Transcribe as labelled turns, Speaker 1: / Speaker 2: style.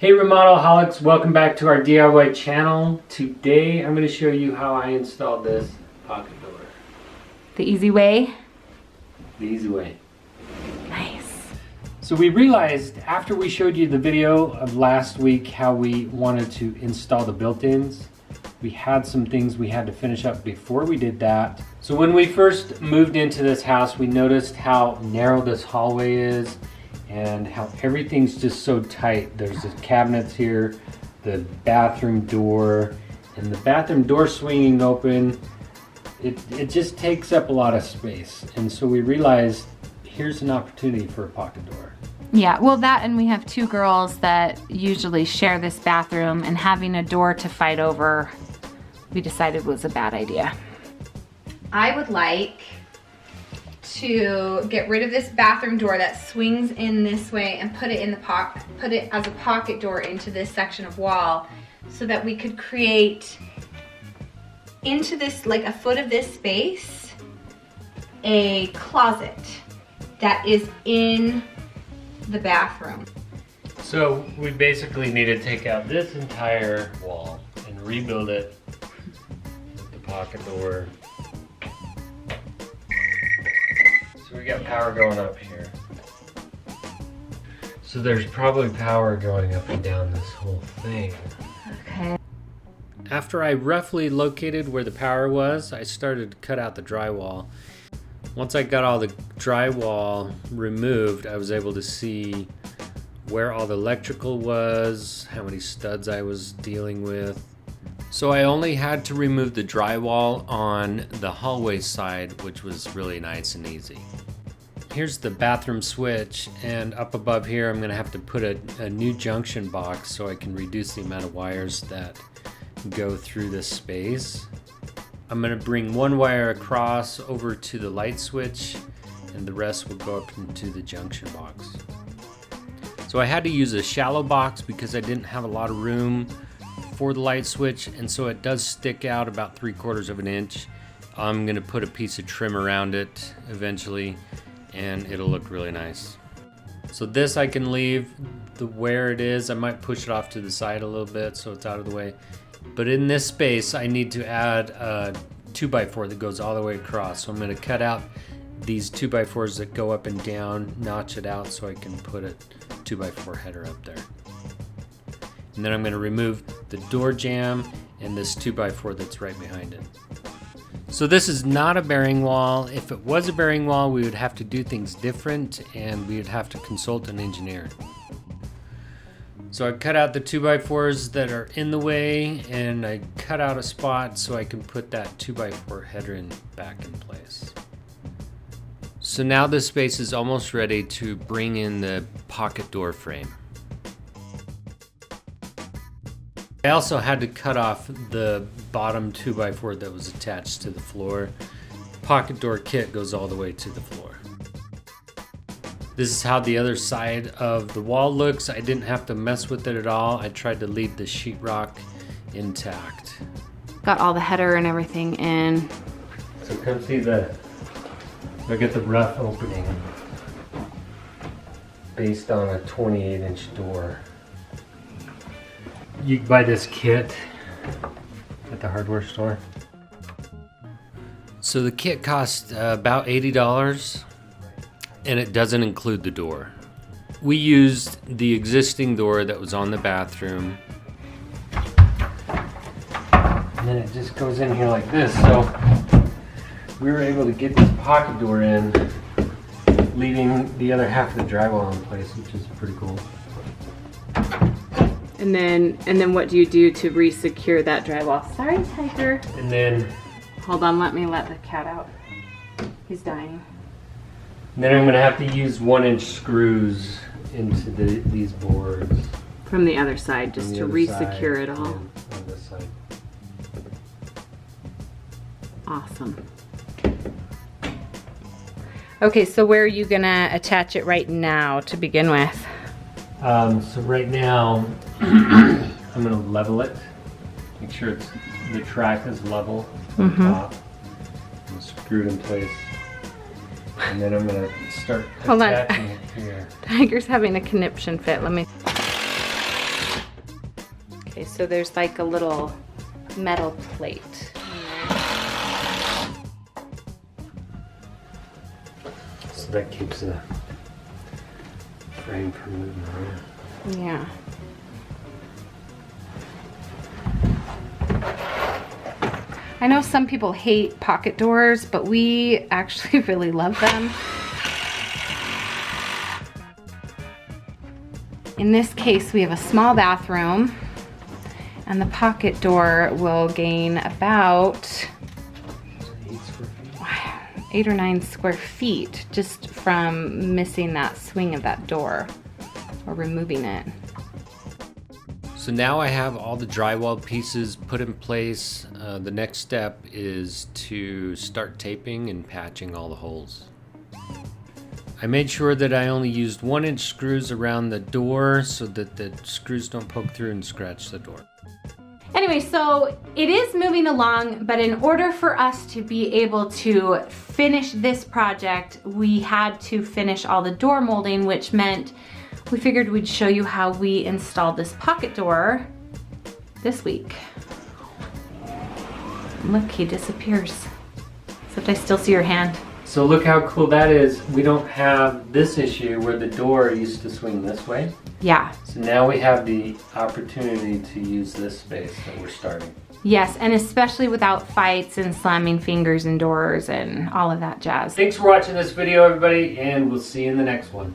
Speaker 1: Hey Remodelaholics, welcome back to our DIY channel. Today I'm going to show you how I installed this pocket door.
Speaker 2: The easy way?
Speaker 1: The easy way.
Speaker 2: Nice.
Speaker 1: So we realized after we showed you the video of last week how we wanted to install the built-ins, we had some things we had to finish up before we did that. So when we first moved into this house, we noticed how narrow this hallway is and how everything's just so tight. There's the cabinets here, the bathroom door, and the bathroom door swinging open. It just takes up a lot of space. And so we realized here's an opportunity for a pocket door.
Speaker 2: Yeah, well that, and we have two girls that usually share this bathroom, and having a door to fight over, we decided was a bad idea.
Speaker 3: I would like to get rid of this bathroom door that swings in this way and put it in the put it as a pocket door into this section of wall, so that we could create into this, like a foot of this space, a closet that is in the bathroom.
Speaker 1: So we basically need to take out this entire wall and rebuild it with the pocket door. So we got power going up here. So there's probably power going up and down this whole thing.
Speaker 2: Okay.
Speaker 1: After I roughly located where the power was, I started to cut out the drywall. Once I got all the drywall removed, I was able to see where all the electrical was, how many studs I was dealing with. So I only had to remove the drywall on the hallway side, which was really nice and easy. Here's the bathroom switch, and up above here I'm going to have to put a new junction box so I can reduce the amount of wires that go through this space. I'm going to bring one wire across over to the light switch, and the rest will go up into the junction box. So I had to use a shallow box because I didn't have a lot of room for the light switch, and so it does stick out about 3/4 of an inch. I'm going to put a piece of trim around it eventually, and it'll look really nice. So this I can leave where it is. I might push it off to the side a little bit so it's out of the way. But in this space, I need to add a 2x4 that goes all the way across. So I'm going to cut out these 2x4s that go up and down, notch it out so I can put a 2x4 header up there. And then I'm going to remove the door jamb and this 2x4 that's right behind it. So this is not a bearing wall. If it was a bearing wall, we would have to do things different, and we would have to consult an engineer. So I cut out the 2x4s that are in the way, and I cut out a spot so I can put that 2x4 header in back in place. So now this space is almost ready to bring in the pocket door frame. I also had to cut off the bottom 2x4 that was attached to the floor. Pocket door kit goes all the way to the floor. This is how the other side of the wall looks. I didn't have to mess with it at all. I tried to leave the sheetrock intact.
Speaker 2: Got all the header and everything in.
Speaker 1: So come see look at the rough opening based on a 28-inch door. You can buy this kit at the hardware store. So the kit cost about $80, and it doesn't include the door. We used the existing door that was on the bathroom, and then it just goes in here like this. So we were able to get this pocket door in, leaving the other half of the drywall in place, which is pretty cool.
Speaker 2: And then what do you do to re-secure that drywall? Sorry, Tiger.
Speaker 1: And then,
Speaker 2: Hold on, let me let the cat out. He's dying.
Speaker 1: then I'm gonna have to use 1-inch screws into these boards.
Speaker 2: From the other side, just to re-secure it all.
Speaker 1: On this side.
Speaker 2: Awesome. Okay, so where are you gonna attach it right now to begin with?
Speaker 1: So right now, I'm gonna level it. Make sure the track is level on top and screwed in place. And then I'm gonna start
Speaker 2: Hold on.
Speaker 1: attaching it here.
Speaker 2: Tiger's having a conniption fit. Let me. Okay, so there's like a little metal plate.
Speaker 1: So that keeps the frame from moving around.
Speaker 2: Yeah. I know some people hate pocket doors, but we actually really love them. In this case, we have a small bathroom, and the pocket door will gain about 8 or 9 square feet just from missing that swing of that door or removing it.
Speaker 1: So now I have all the drywall pieces put in place. The next step is to start taping and patching all the holes. I made sure that I only used 1-inch screws around the door so that the screws don't poke through and scratch the door.
Speaker 2: Anyway, so it is moving along, but in order for us to be able to finish this project, we had to finish all the door molding, which meant we figured we'd show you how we installed this pocket door this week. Look, he disappears. Except I still see your hand.
Speaker 1: So look how cool that is. We don't have this issue where the door used to swing this way.
Speaker 2: Yeah.
Speaker 1: So now we have the opportunity to use this space that we're starting.
Speaker 2: Yes, and especially without fights and slamming fingers in doors and all of that jazz.
Speaker 1: Thanks for watching this video, everybody, and we'll see you in the next one.